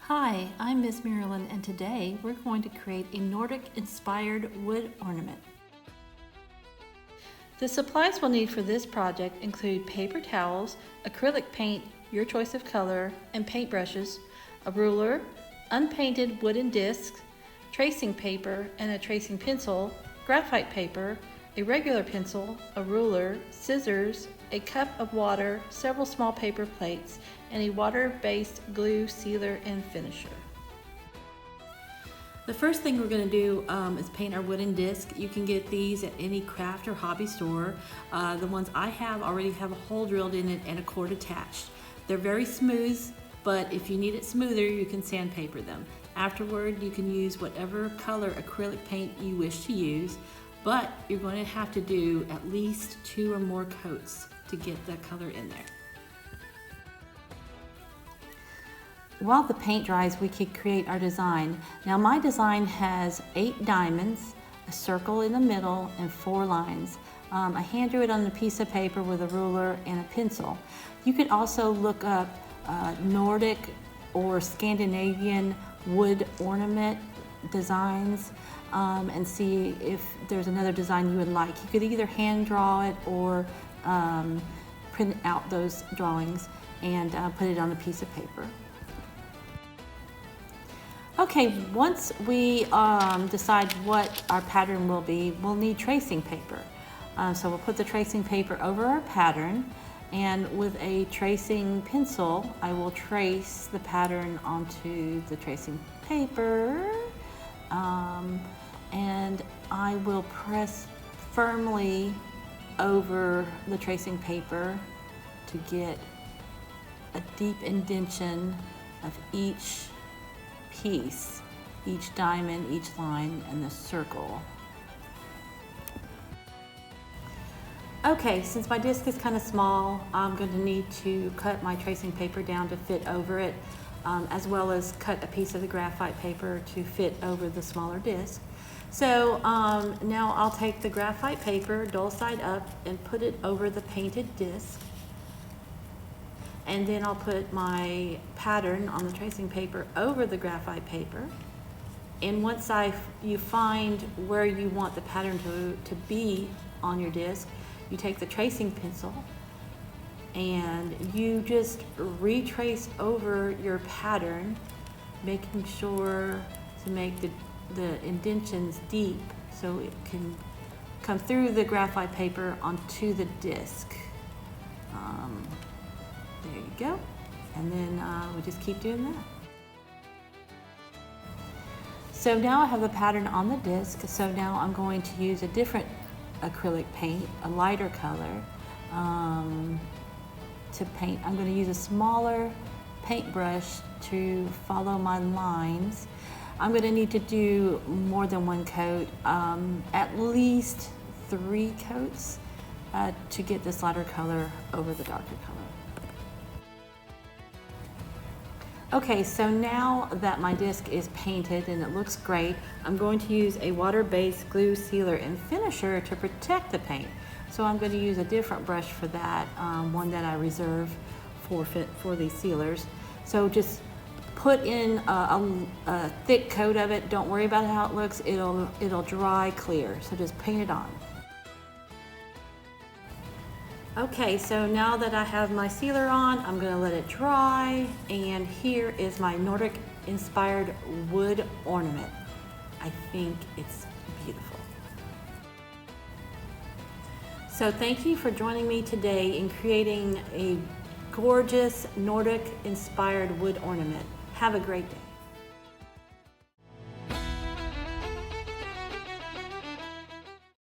Hi, I'm Miss Marilyn, and today we're going to create a Nordic-inspired wood ornament. The supplies we'll need for this project include paper towels, acrylic paint, your choice of color, and paintbrushes, a ruler, unpainted wooden discs, tracing paper and a tracing pencil, graphite paper, a regular pencil, a ruler, scissors, a cup of water, several small paper plates, and a water-based glue, sealer, and finisher. The first thing we're going to do is paint our wooden disc. You can get these at any craft or hobby store. The ones I have already have a hole drilled in it and a cord attached. They're very smooth, but if you need it smoother, you can sandpaper them. Afterward, you can use whatever color acrylic paint you wish to use, but you're going to have to do at least 2 or more coats to get the color in there. While the paint dries, we can create our design. Now my design has 8 diamonds, a circle in the middle, and 4 lines. I hand drew it on a piece of paper with a ruler and a pencil. You can also look up Nordic or Scandinavian wood ornament designs and see if there's another design you would like. You could either hand draw it or print out those drawings and put it on a piece of paper. Okay, once we decide what our pattern will be, we'll need tracing paper. So we'll put the tracing paper over our pattern, and with a tracing pencil, I will trace the pattern onto the tracing paper, and I will press firmly over the tracing paper to get a deep indentation of each piece, each diamond, each line, and the circle. Okay, since my disc is kind of small, I'm going to need to cut my tracing paper down to fit over it, as well as cut a piece of the graphite paper to fit over the smaller disc. So now I'll take the graphite paper, dull side up, and put it over the painted disc. And then I'll put my pattern on the tracing paper over the graphite paper. And once you find where you want the pattern to be on your disc, you take the tracing pencil and you just retrace over your pattern, making sure to make the indentions deep so it can come through the graphite paper onto the disc. There you go. And then we just keep doing that. So now I have the pattern on the disc. So now I'm going to use a different acrylic paint, a lighter color, to paint. I'm going to use a smaller paintbrush to follow my lines. I'm going to need to do more than 1 coat, at least 3 coats to get this lighter color over the darker color. Okay, so now that my disc is painted and it looks great, I'm going to use a water-based glue, sealer, and finisher to protect the paint. So I'm going to use a different brush for that, one that I reserve for these sealers. So just put in a thick coat of it. Don't worry about how it looks. It'll dry clear. So just paint it on. Okay, so now that I have my sealer on, I'm going to let it dry, and here is my Nordic-inspired wood ornament. I think it's beautiful. So thank you for joining me today in creating a gorgeous Nordic-inspired wood ornament. Have a great day.